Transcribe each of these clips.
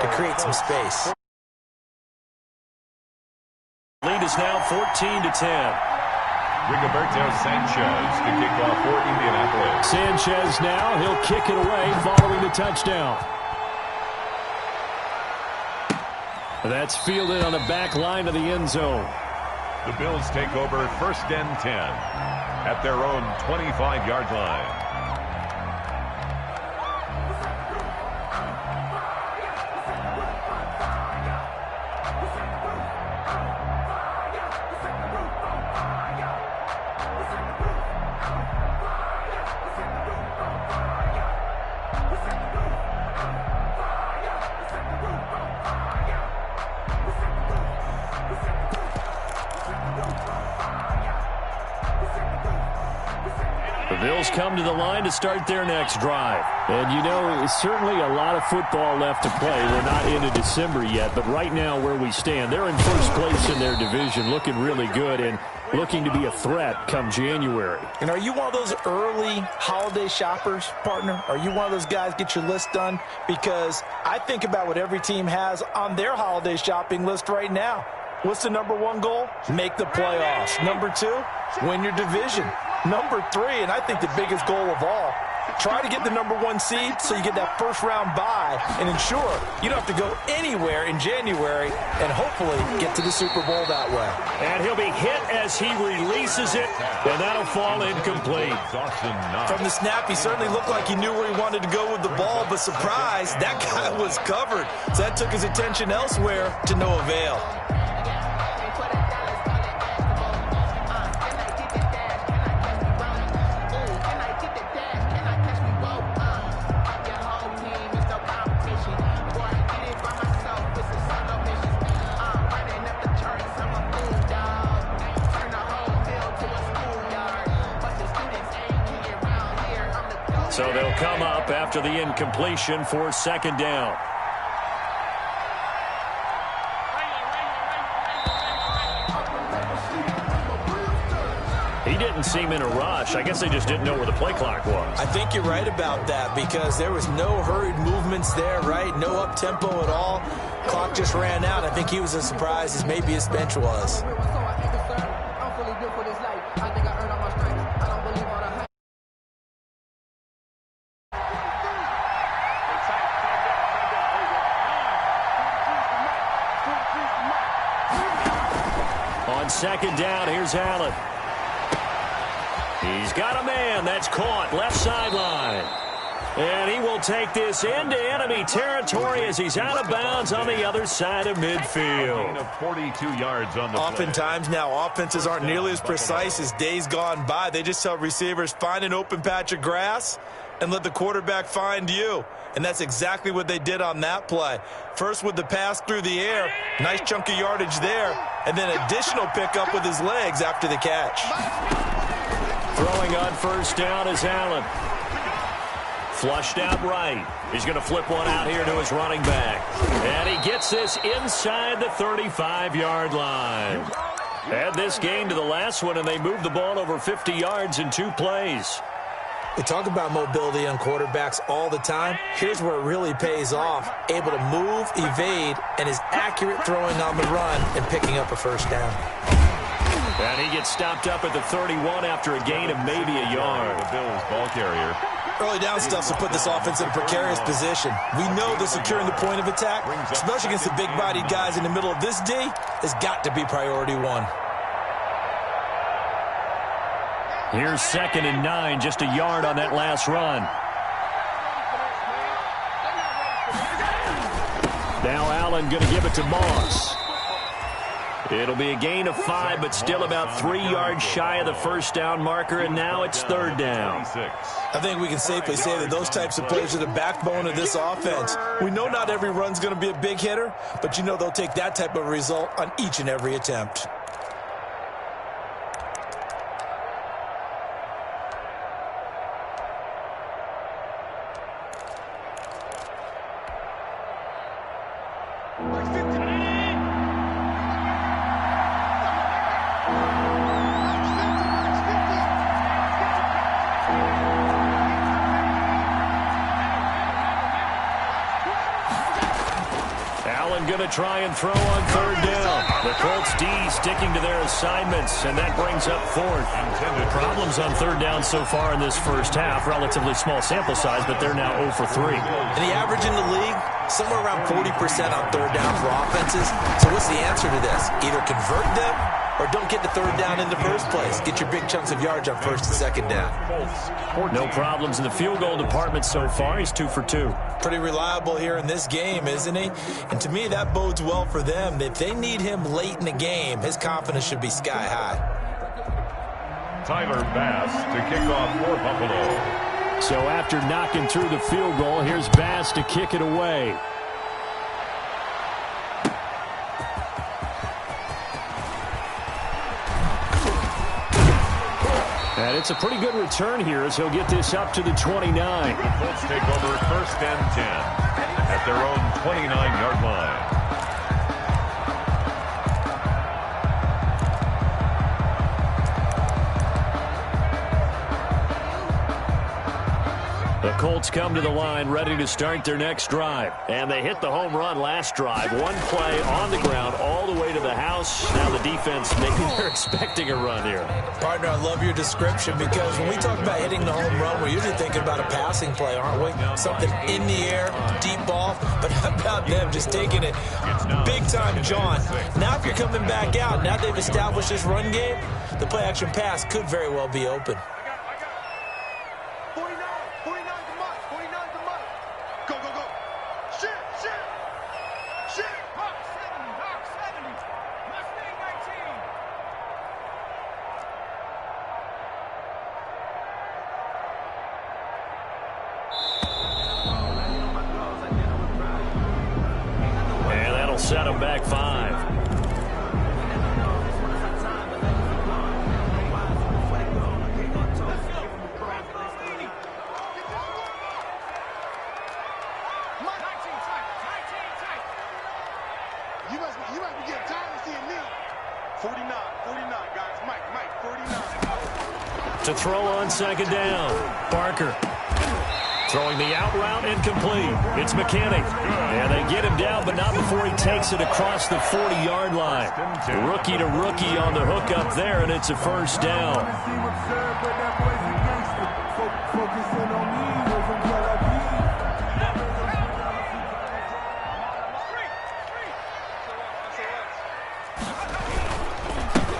to create some space. Lead is now 14-10. Rigoberto Sanchez to kick off for Indianapolis. Sanchez now, he'll kick it away following the touchdown. That's fielded on the back line of the end zone. The Bills take over 1st and 10 at their own 25-yard line. Bills come to the line to start their next drive. And, you know, certainly a lot of football left to play. We're not into December yet, but right now where we stand, they're in first place in their division, looking really good and looking to be a threat come January. And are you one of those early holiday shoppers, partner? Are you one of those guys get your list done? Because I think about what every team has on their holiday shopping list right now. What's the number one goal? Make the playoffs. Number 2, win your division. Number 3, and I think the biggest goal of all, try to get the number 1 seed so you get that first-round bye and ensure you don't have to go anywhere in January and hopefully get to the Super Bowl that way. And he'll be hit as he releases it, and that'll fall incomplete. From the snap, he certainly looked like he knew where he wanted to go with the ball, but surprise, that guy was covered. So that took his attention elsewhere to no avail. So they'll come up after the incompletion for 2nd down. He didn't seem in a rush. I guess they just didn't know where the play clock was. I think you're right about that because there was no hurried movements there, right? No up-tempo at all. Clock just ran out. I think he was as surprised as maybe his bench was. On 2nd down, here's Allen. He's got a man that's caught left sideline. And he will take this into enemy territory as he's out of bounds on the other side of midfield. 42 yards on the Oftentimes now, offenses aren't nearly as precise as days gone by. They just tell receivers, find an open patch of grass and let the quarterback find you. And that's exactly what they did on that play. First with the pass through the air, nice chunk of yardage there, and then additional pickup with his legs after the catch. Throwing on 1st down is Allen. Flushed out right. He's going to flip one out here to his running back. And he gets this inside the 35-yard line. Add this game to the last one, and they moved the ball over 50 yards in 2 plays. We talk about mobility on quarterbacks all the time. Here's where it really pays off. Able to move, evade, and is accurate throwing on the run and picking up a 1st down. And he gets stopped up at the 31 after a gain of maybe a yard. The Bills ball carrier. Early down stuff will put this offense in a precarious position. We know that securing the point of attack, especially against the big-bodied guys in the middle of this D, has got to be priority 1. Here's 2nd and 9, just a yard on that last run. Now Allen going to give it to Moss. It'll be a gain of 5, but still about 3 yards shy of the 1st down marker, and now it's 3rd down. I think we can safely say that those types of plays are the backbone of this offense. We know not every run's going to be a big hitter, but you know they'll take that type of result on each and every attempt. Allen going to try and throw on third down. The Colts D sticking to their assignments, and that brings up fourth. Problems on third down so far in this first half. Relatively small sample size, but they're now 0 for 3. And the average in the league, somewhere around 40% on third down for offenses. So what's the answer to this? Either convert them or don't get the third down in the first place. Get your big chunks of yards on first and second down. No problems in the field goal department so far. He's 2 for 2. Pretty reliable here in this game, isn't he? And to me, that bodes well for them. If they need him late in the game, his confidence should be sky high. Tyler Bass to kick off for Buffalo. So after knocking through the field goal, here's Bass to kick it away. And it's a pretty good return here as he'll get this up to the 29. The Colts take over first and 10 at their own 29-yard line. The Colts come to the line ready to start their next drive. And they hit the home run last drive. One play on the ground all the way to the house. Now the defense, maybe they're expecting a run here. Partner, I love your description because when we talk about hitting the home run, we're usually thinking about a passing play, aren't we? Something in the air, deep ball. But how about them just taking it big time, John? Now if you're coming back out, now they've established this run game, the play-action pass could very well be open. Set him back 5. You must be getting tired of seeing me. 49, guys. Mike, 49. To throw on second down. Barker. Throwing the out route incomplete. It's McKinney. And they get him down, but not before he takes it across the 40-yard line. Rookie to rookie on the hook up there, and it's a first down.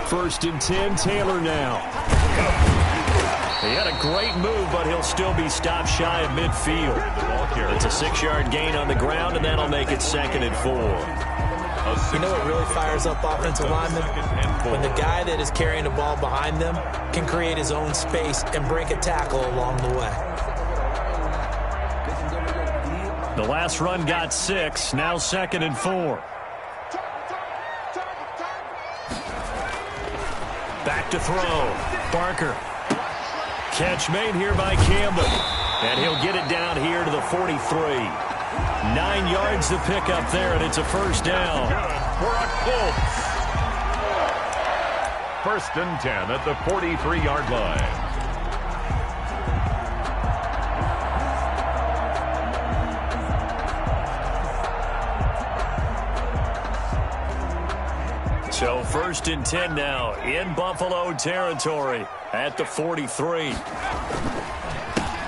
First and 10, Taylor now. He had a great move, but he'll still be stopped shy of midfield. It's a 6-yard gain on the ground, and that'll make it 2nd and 4. You know what really fires up offensive linemen? When the guy that is carrying the ball behind them can create his own space and break a tackle along the way. The last run got 6, now 2nd and 4. Back to throw. Barker. Catch made here by Campbell. And he'll get it down here to the 43. 9 yards to pick up there, and it's a first down. First and 10 at the 43-yard line. So first and 10 now in Buffalo territory at the 43.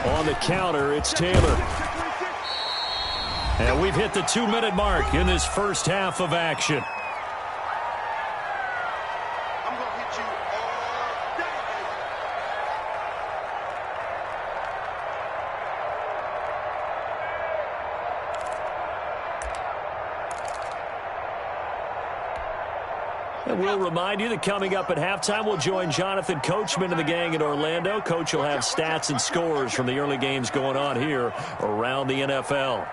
On the counter, it's Taylor. And we've hit the 2-minute mark in this first half of action. I'm going to hit you all day. And we'll remind you that coming up at halftime, we'll join Jonathan Coachman and the gang in Orlando. Coach will have stats and scores from the early games going on here around the NFL.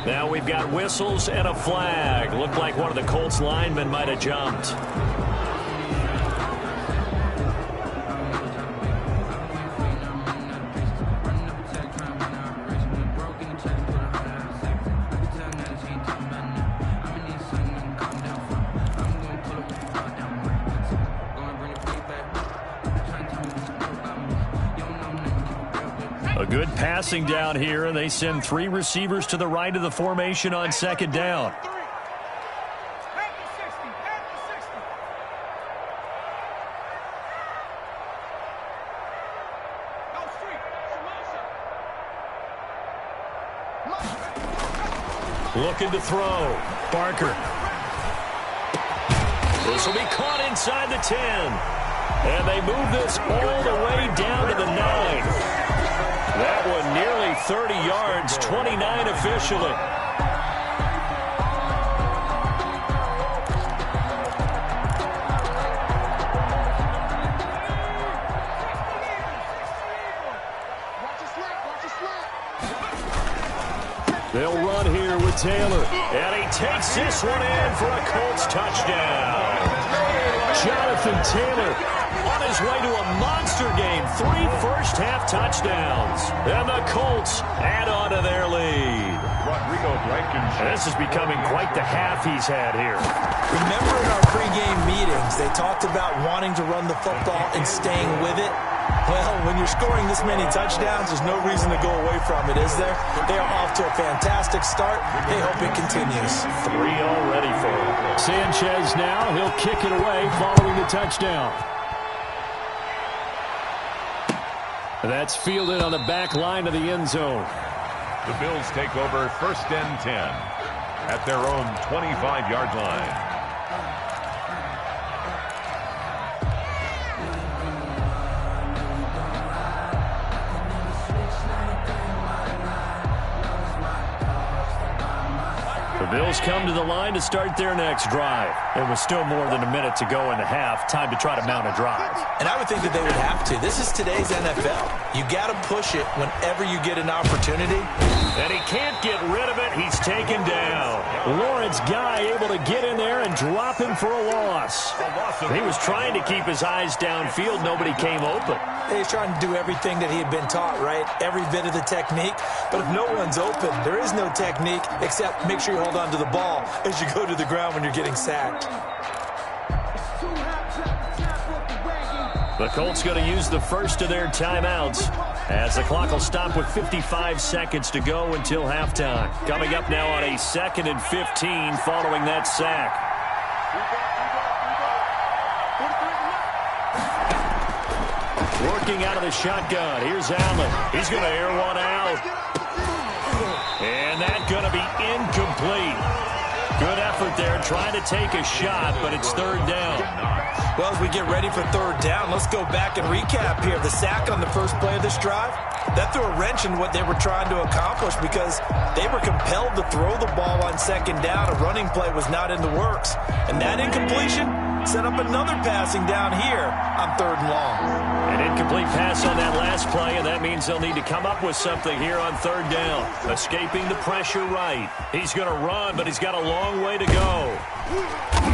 Now we've got whistles and a flag. Looked like one of the Colts linemen might have jumped. A good passing down here, and they send 3 receivers to the right of the formation on second down. Looking to throw. Barker. This will be caught inside the 10. And they move this all the way down to the 9. That one nearly 30 yards, 29 officially. They'll run here with Taylor. And he takes this one in for a Colts touchdown. Jonathan Taylor on his way to a monster game. 3 first-half touchdowns. And the Colts add on to their lead. This is becoming quite the half he's had here. Remember in our pregame meetings, they talked about wanting to run the football and staying with it? Well, when you're scoring this many touchdowns, there's no reason to go away from it, is there? They are off to a fantastic start. They hope it continues. 3 already for him. Sanchez now. He'll kick it away following the touchdown. That's fielded on the back line of the end zone. The Bills take over 1st and 10 at their own 25-yard line. The Bills come to the line to start their next drive. It was still more than a minute to go in the half. Time to try to mount a drive. And I would think that they would have to. This is today's NFL. You got to push it whenever you get an opportunity. And he can't get rid of it. He's taken down. Lawrence Guy able to get in there and drop him for a loss. He was trying to keep his eyes downfield. Nobody came open. He's trying to do everything that he had been taught, right? Every bit of the technique. But if no one's open, there is no technique except make sure you hold on to the ball as you go to the ground when you're getting sacked. The Colts going to use the first of their timeouts as the clock will stop with 55 seconds to go until halftime. Coming up now on a 2nd and 15 following that sack. Working out of the shotgun. Here's Allen. He's going to air one out. And that's going to be incomplete. Good effort there trying to take a shot, but it's 3rd down. Well, as we get ready for 3rd down, let's go back and recap here. The sack on the first play of this drive, that threw a wrench in what they were trying to accomplish because they were compelled to throw the ball on 2nd down. A running play was not in the works. And that incompletion set up another passing down here on 3rd and long. An incomplete pass on that last play, and that means they'll need to come up with something here on 3rd down. Escaping the pressure right. He's going to run, but he's got a long way to go.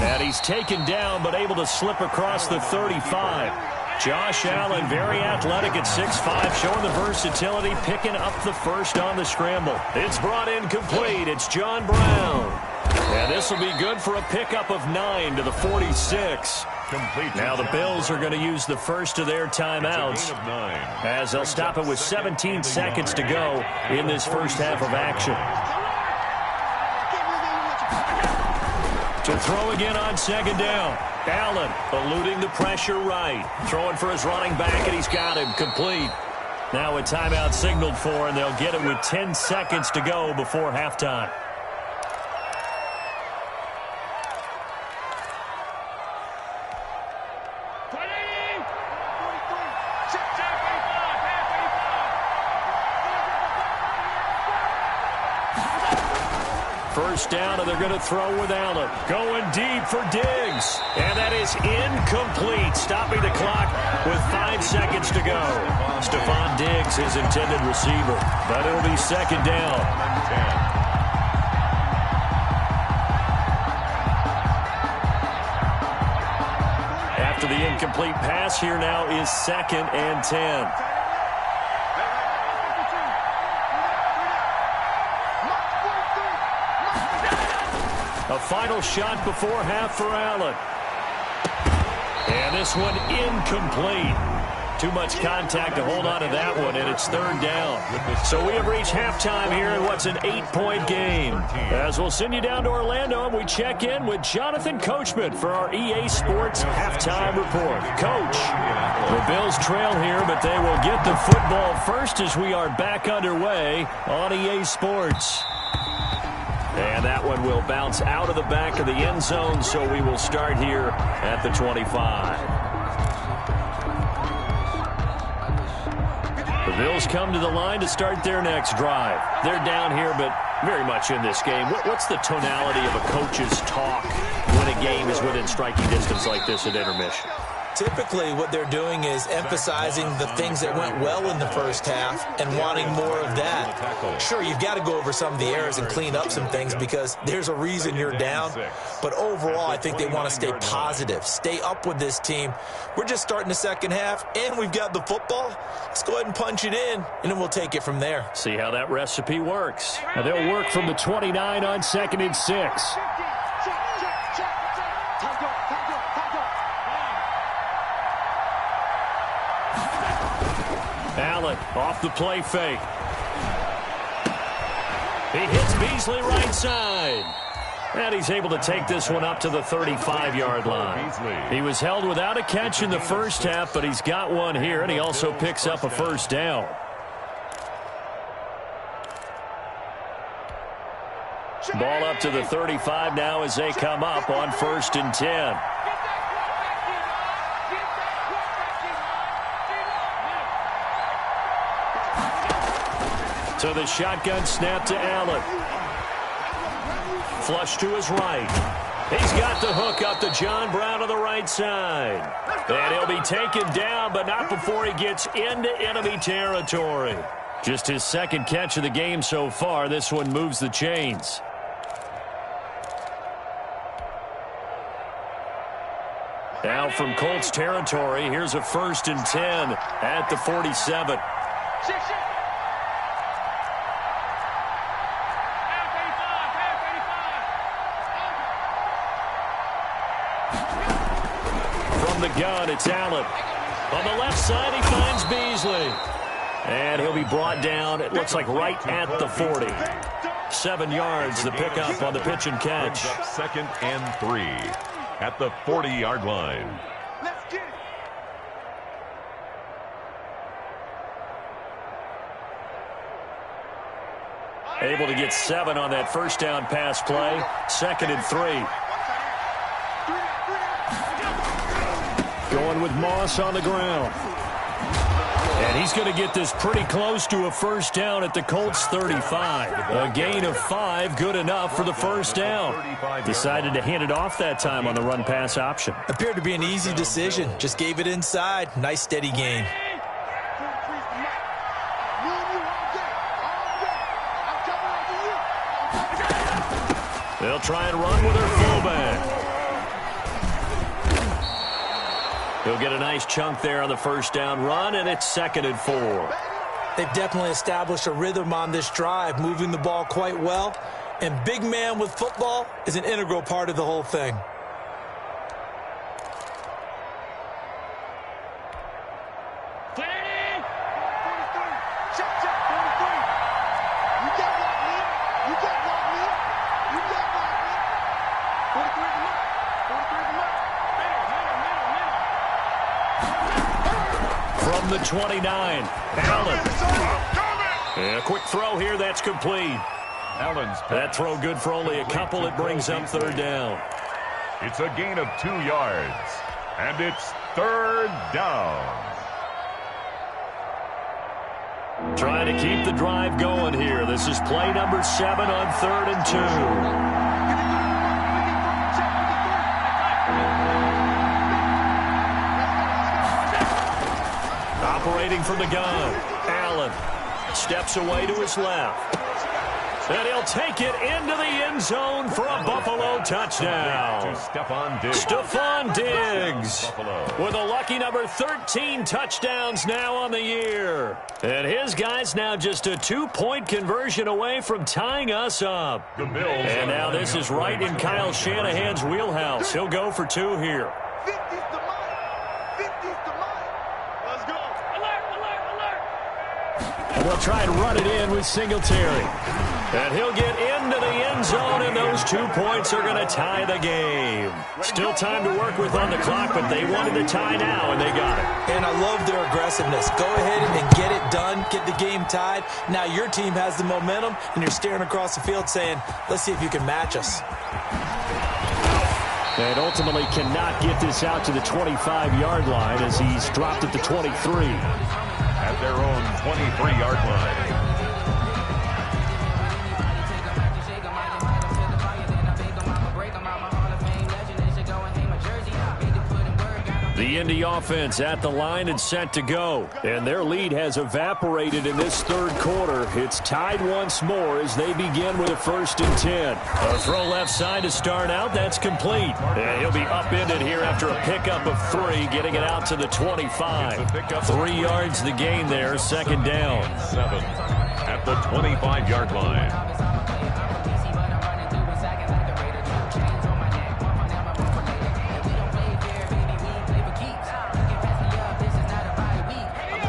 And he's taken down, but able to slip across the 35. Josh Allen, very athletic at 6'5", showing the versatility, picking up the first on the scramble. It's brought in complete. It's John Brown. And this will be good for a pickup of 9 to the 46. Now the Bills are going to use the first of their timeouts as they'll stop it with 17 seconds to go in this first half of action. To throw again on 2nd down. Allen eluding the pressure right. Throwing for his running back, and he's got him complete. Now a timeout signaled for, and they'll get it with 10 seconds to go before halftime. First down, and they're going to throw with Allen. Going deep for Diggs. And that is incomplete. Stopping the clock with 5 seconds to go. Stephon Diggs, his intended receiver. But it'll be 2nd down. After the incomplete pass, here now is 2nd and 10. A final shot before half for Allen. And this one incomplete. Too much contact to hold on to that one, and it's third down. So we have reached halftime here in what's an 8-point game. As we'll send you down to Orlando, and we check in with Jonathan Coachman for our EA Sports Halftime Report. Coach, the Bills trail here, but they will get the football first as we are back underway on EA Sports. And that one will bounce out of the back of the end zone, so we will start here at the 25. The Bills come to the line to start their next drive. They're down here, but very much in this game. What's the tonality of a coach's talk when a game is within striking distance like this at intermission? Typically, what they're doing is emphasizing the things that went well in the first half and wanting more of that. Sure, you've got to go over some of the errors and clean up some things because there's a reason you're down. But overall, I think they want to stay positive, stay up with this team. We're just starting the second half, and we've got the football. Let's go ahead and punch it in, and then we'll take it from there. See how that recipe works. Now they'll work from the 29 on 2nd and 6. Allen off the play fake. He hits Beasley right side. And he's able to take this one up to the 35-yard line. He was held without a catch in the first half, but he's got one here, and he also picks up a first down. Ball up to the 35 now as they come up on 1st and 10. So the shotgun snap to Allen. Flush to his right. He's got the hook up to John Brown on the right side. And he'll be taken down, but not before he gets into enemy territory. Just his second catch of the game so far. This one moves the chains. Now from Colts territory, here's a 1st and 10 at the 47. The gun, it's Allen. On the left side, he finds Beasley. And he'll be brought down, it looks like right at the 40. 7 yards, the pickup on the pitch and catch. 2nd and 3 at the 40-yard line. Able to get 7 on that first down pass play. 2nd and 3. Going with Moss on the ground. And he's going to get this pretty close to a first down at the Colts 35. A gain of 5, good enough for the first down. Decided to hand it off that time on the run-pass option. Appeared to be an easy decision. Just gave it inside. Nice, steady gain. They'll try and run with their fullback. He'll get a nice chunk there on the first down run, and it's 2nd and 4. They've definitely established a rhythm on this drive, moving the ball quite well. And big man with football is an integral part of the whole thing. From the 29, Allen. And a quick throw here, that's complete. Allen's that throw good for only a couple. It brings up 3rd down. It's a gain of 2 yards, and it's 3rd down. Trying to keep the drive going here. This is play number 7 on 3rd and 2. Operating from the gun, Allen steps away to his left. And he'll take it into the end zone for a Buffalo touchdown. Stephon Diggs with a lucky number 13 touchdowns now on the year. And his guy's now just a 2-point conversion away from tying us up. And now this is right in Kyle Shanahan's wheelhouse. He'll go for 2 here. And they'll try and run it in with Singletary. And he'll get into the end zone, and those 2 points are going to tie the game. Still time to work with on the clock, but they wanted the tie now, and they got it. And I love their aggressiveness. Go ahead and get it done, get the game tied. Now your team has the momentum, and you're staring across the field saying, let's see if you can match us. And ultimately cannot get this out to the 25-yard line as he's dropped it to 23. At their own 23-yard line. The Indy offense at the line and set to go. And their lead has evaporated in this third quarter. It's tied once more as they begin with a 1st and 10. A throw left side to start out. That's complete. And he'll be upended here after a pickup of 3, getting it out to the 25. 3 yards the gain there, 2nd down. 7 at the 25-yard line.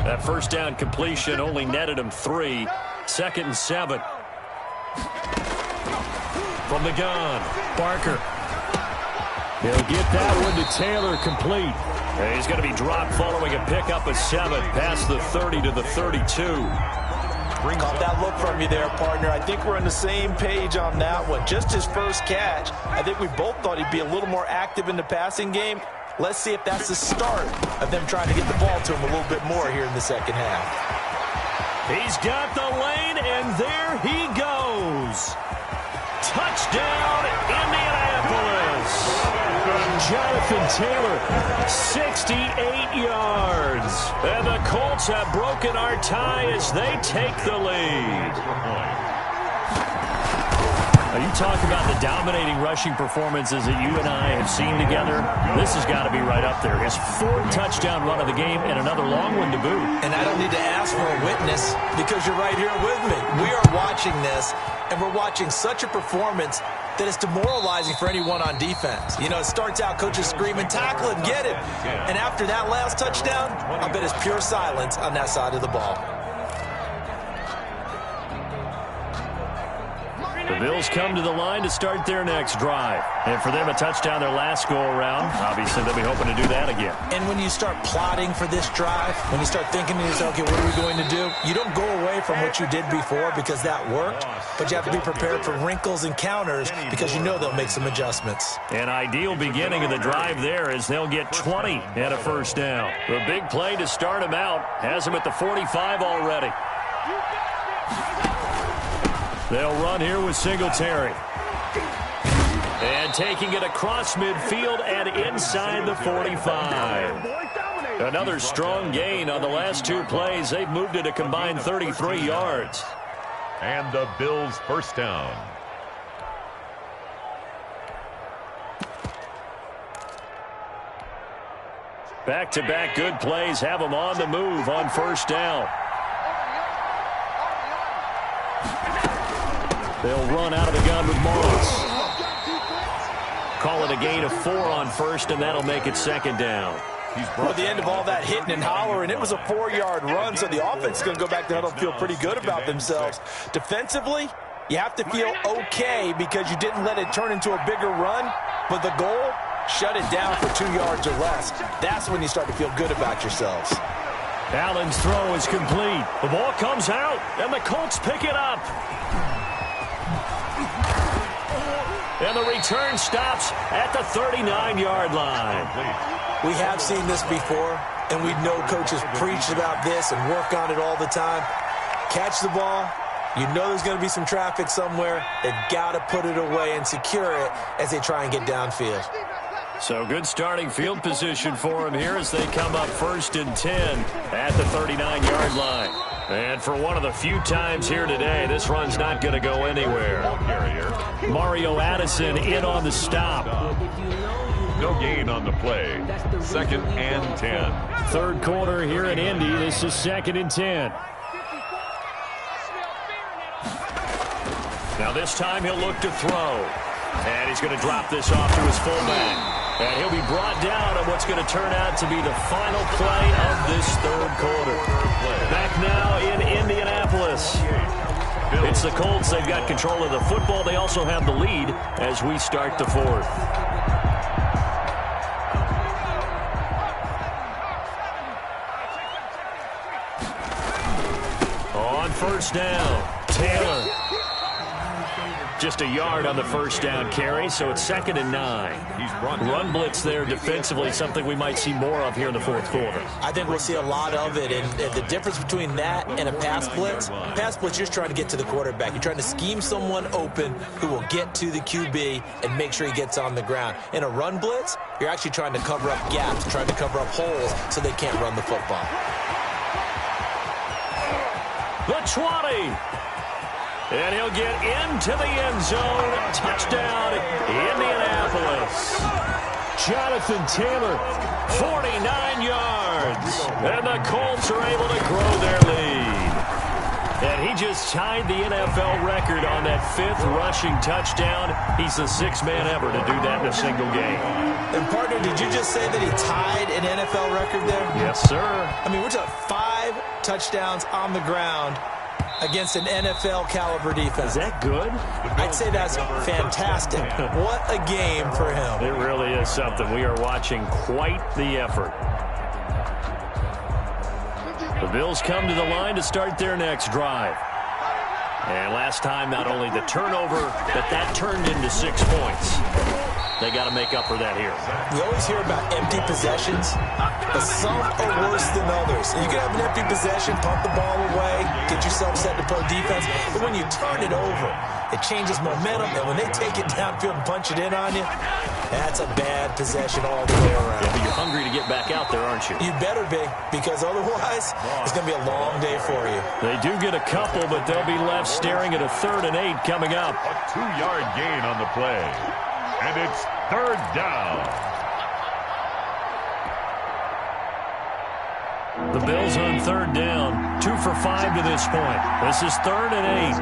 That 1st down completion only netted him 3. 2nd and 7. From the gun, Barker. He'll get that one to Taylor, complete. And he's going to be dropped following a pickup of 7 past the 30 to the 32. Caught that look from you there, partner. I think we're on the same page on that one. Just his first catch. I think we both thought he'd be a little more active in the passing game. Let's see if that's the start of them trying to get the ball to him a little bit more here in the second half. He's got the lane, and there he goes. Touchdown, Indianapolis. Jonathan Taylor, 68 yards. And the Colts have broken our tie as they take the lead. You talk about the dominating rushing performances that you and I have seen together. This has got to be right up there. His 4th touchdown run of the game and another long one to boot. And I don't need to ask for a witness because you're right here with me. We are watching this, and we're watching such a performance that it's demoralizing for anyone on defense. You know, it starts out coaches screaming, tackle him, get him. And after that last touchdown, I bet it's pure silence on that side of the ball. The Bills come to the line to start their next drive. And for them, a touchdown their last go-around. Obviously, they'll be hoping to do that again. And when you start plotting for this drive, when you start thinking to yourself, okay, what are we going to do? You don't go away from what you did before because that worked, but you have to be prepared for wrinkles and counters because you know they'll make some adjustments. An ideal beginning of the drive there is they'll get 20 and a 1st down. The big play to start him out has him at the 45 already. They'll run here with Singletary. And taking it across midfield and inside the 45. Another strong gain on the last 2 plays. They've moved it a combined 33 yards. And the Bills' 1st down. Back-to-back good plays have them on the move on 1st down. They'll run out of the gun with Moss. Call it a gain of 4 on 1st, and that'll make it 2nd down. Well, at the end of all that hitting and hollering, it was a 4-yard run, so the offense is going to go back there and feel pretty good about themselves. Defensively, you have to feel okay because you didn't let it turn into a bigger run, but the goal, shut it down for 2 yards or less. That's when you start to feel good about yourselves. Allen's throw is complete. The ball comes out, and the Colts pick it up. And the return stops at the 39-yard line. We have seen this before, and we know coaches preach about this and work on it all the time. Catch the ball. You know there's going to be some traffic somewhere. They've got to put it away and secure it as they try and get downfield. So good starting field position for him here as they come up 1st and 10 at the 39-yard line. And for one of the few times here today, this run's not going to go anywhere. Mario Addison in on the stop. No gain on the play. 2nd and 10. 3rd quarter here in Indy. This is 2nd and 10. Now this time he'll look to throw. And he's going to drop this off to his fullback. And he'll be brought down on what's going to turn out to be the final play of this 3rd quarter. Back now in this. It's the Colts. They've got control of the football. They also have the lead as we start the fourth. On first down, Taylor. Just a yard on the first down carry, so it's 2nd and 9. He's Run blitz there defensively, something we might see more of here in the fourth quarter. I think we'll see a lot of it, and the difference between that and a pass blitz, you're just trying to get to the quarterback. You're trying to scheme someone open who will get to the QB and make sure he gets on the ground. In a run blitz, you're actually trying to cover up gaps, trying to cover up holes so they can't run the football. The 20. And he'll get into the end zone. Touchdown, Indianapolis. Jonathan Taylor, 49 yards. And the Colts are able to grow their lead. And he just tied the NFL record on that 5th rushing touchdown. He's the 6th man ever to do that in a single game. And, partner, did you just say that he tied an NFL record there? Yes, sir. I mean, we're talking 5 touchdowns on the ground against an NFL-caliber defense. Is that good? I'd say that's fantastic. What a game for him. It really is something. We are watching quite the effort. The Bills come to the line to start their next drive. And last time, not only the turnover, but that turned into 6 points. They got to make up for that here. We always hear about empty possessions, but some are worse than others. You can have an empty possession, pump the ball away, get yourself set to play defense, but when you turn it over, it changes momentum, and when they take it downfield and punch it in on you, that's a bad possession all the way around. Yeah, but you're hungry to get back out there, aren't you? You better be, because otherwise, it's going to be a long day for you. They do get a couple, but they'll be left staring at a 3rd and 8 coming up. A 2-yard gain on the play. And it's 3rd down. The Bills on 3rd down. 2 for 5 to this point. This is 3rd and 8.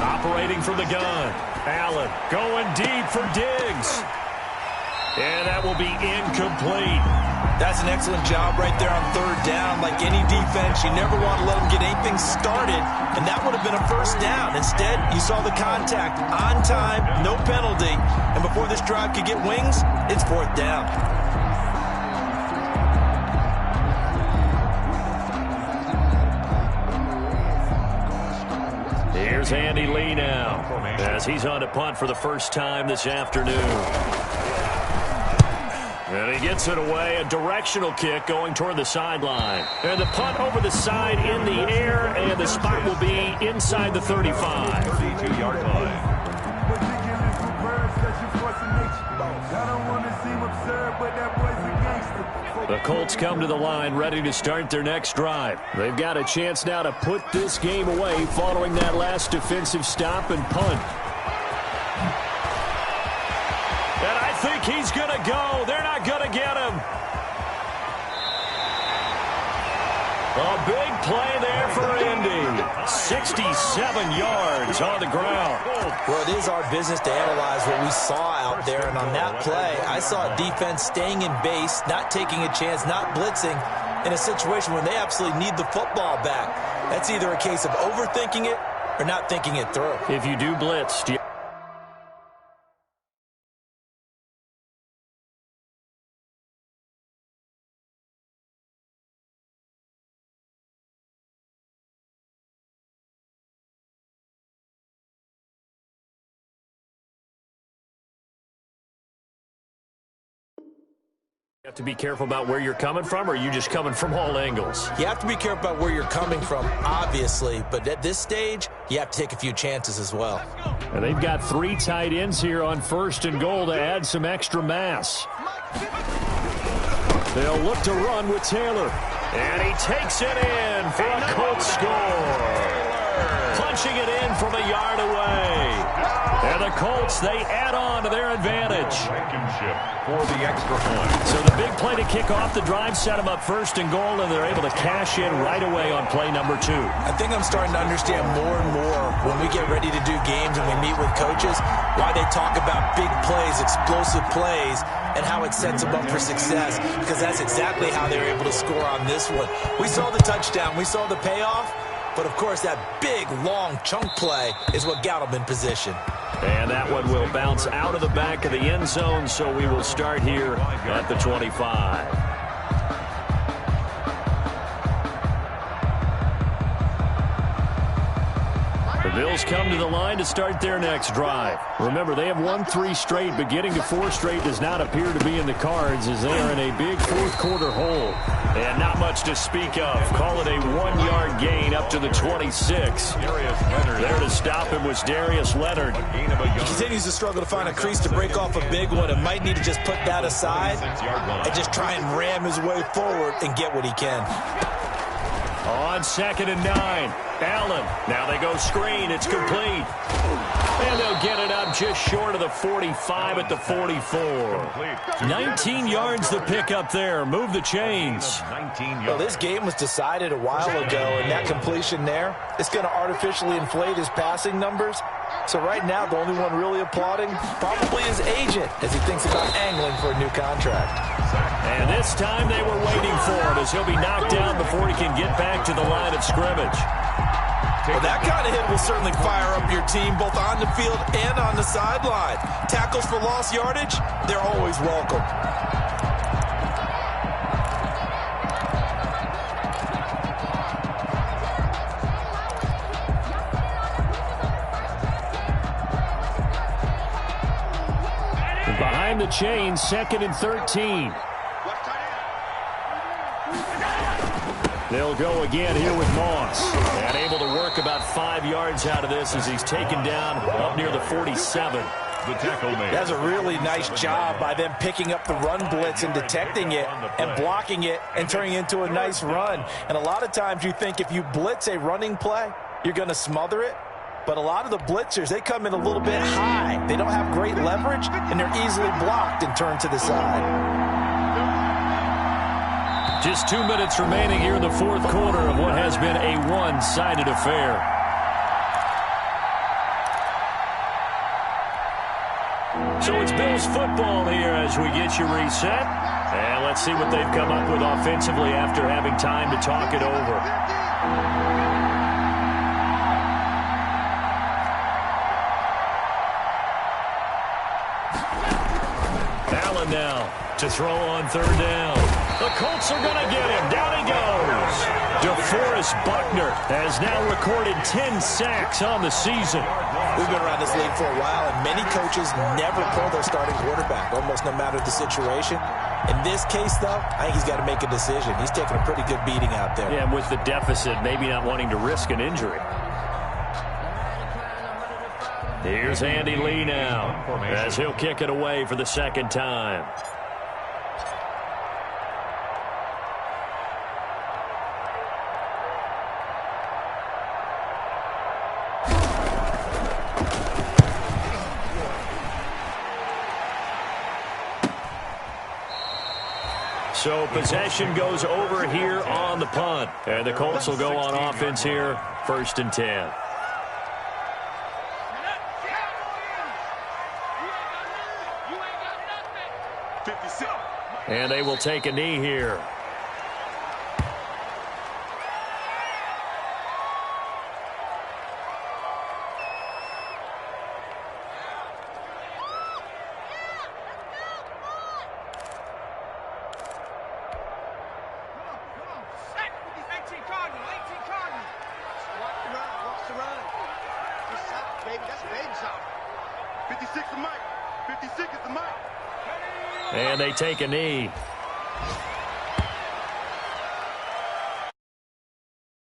Operating from the gun. Allen going deep for Diggs. And that will be incomplete. That's an excellent job right there on 3rd down. Like any defense, you never want to let them get anything started, and that would have been a 1st down. Instead, you saw the contact on time, no penalty, and before this drive could get wings, it's 4th down. Here's Andy Lee now, as he's on to punt for the first time this afternoon. And he gets it away, a directional kick going toward the sideline. And the punt over the side in the air, and the spot will be inside the 35. 32-yard line. The Colts come to the line ready to start their next drive. They've got a chance now to put this game away following that last defensive stop and punt. And I think he's going to go. They're not going to get him. A big play there for Indy. 67 yards on the ground. Well, it is our business to analyze what we saw out there. And on that play, I saw a defense staying in base, not taking a chance, not blitzing in a situation when they absolutely need the football back. That's either a case of overthinking it or not thinking it through. If you do blitz, do you have to be careful about where you're coming from, or are you just coming from all angles? You have to be careful about where you're coming from, obviously, but at this stage, you have to take a few chances as well. And they've got 3 tight ends here on 1st and goal to add some extra mass. They'll look to run with Taylor. And he takes it in for a Colts score. Punching it in from a yard away. And the Colts, they add on to their advantage. Blankenship for the extra point. So the big play to kick off the drive set them up first and goal, and they're able to cash in right away on play number 2. I think I'm starting to understand more and more when we get ready to do games and we meet with coaches, why they talk about big plays, explosive plays, and how it sets them up for success, because that's exactly how they were able to score on this one. We saw the touchdown. We saw the payoff. But, of course, that big, long chunk play is what got them in position. And that one will bounce out of the back of the end zone, so we will start here at the 25. The Bills come to the line to start their next drive. Remember, they have won 3 straight, but getting to 4 straight does not appear to be in the cards as they are in a big fourth-quarter hole. And not much to speak of. Call it a 1-yard gain up to the 26. There to stop him was Darius Leonard. He continues to struggle to find a crease to break off a big one and might need to just put that aside and just try and ram his way forward and get what he can. On 2nd and 9. Allen. Now they go screen. It's complete. And they'll get it up just short of the 45 at the 44. 19 yards to pick up there. Move the chains. Well, this game was decided a while ago, and that completion there, it's going to artificially inflate his passing numbers. So right now, the only one really applauding probably his agent as he thinks about angling for a new contract. And this time they were waiting for him as he'll be knocked down before he can get back to the line of scrimmage. Well, that kind of hit will certainly fire up your team both on the field and on the sideline. Tackles for lost yardage, they're always welcome. Behind the chain, 2nd and 13. They'll go again here with Moss. And able to work about 5 yards out of this as he's taken down up near the 47. The tackle made. That's a really nice job by them picking up the run blitz and detecting it and blocking it and turning it into a nice run. And a lot of times you think if you blitz a running play, you're going to smother it. But a lot of the blitzers, they come in a little bit high. They don't have great leverage, and they're easily blocked and turned to the side. Just 2 minutes remaining here in the fourth quarter of what has been a one-sided affair. So it's Bills football here as we get you reset. And let's see what they've come up with offensively after having time to talk it over. Allen now to throw on 3rd down. The Colts are going to get him. Down he goes. DeForest Buckner has now recorded 10 sacks on the season. We've been around this league for a while, and many coaches never pull their starting quarterback, almost no matter the situation. In this case, though, I think he's got to make a decision. He's taking a pretty good beating out there. Yeah, and with the deficit, maybe not wanting to risk an injury. Here's Andy Lee now as he'll kick it away for the 2nd time. So possession goes over here on the punt. And the Colts will go on offense here, 1st and 10. And they will take a knee here. And they take a knee.